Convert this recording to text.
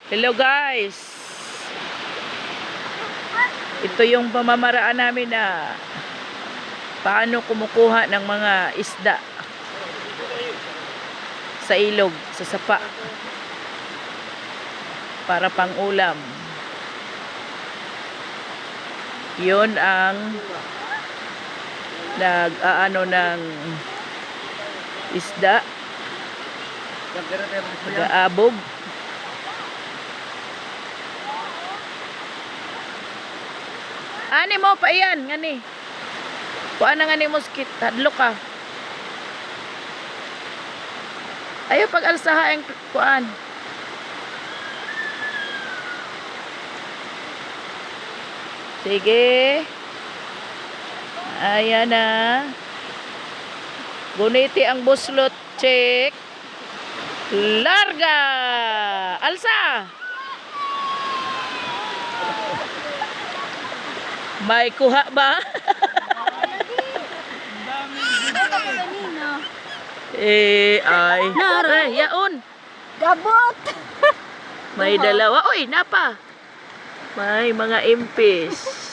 Hello guys. Ito yung pamamaraan namin na paano kumukuha ng mga isda sa ilog, sa sapa para pang-ulam. Yun ang nag-aano ng isda, nag-aabog. Ani mo pa iyan, ngani. Kuan nga ni moskit, hadlo ka. Ayo pag-alsaha ang kuan. Sige. Ayan na. Guniti ang buslot, check. Larga. Alsa. May kuha ba? Ay. Ay, yaon. Gabot! May dalawa. Uy, napa. May mga impis.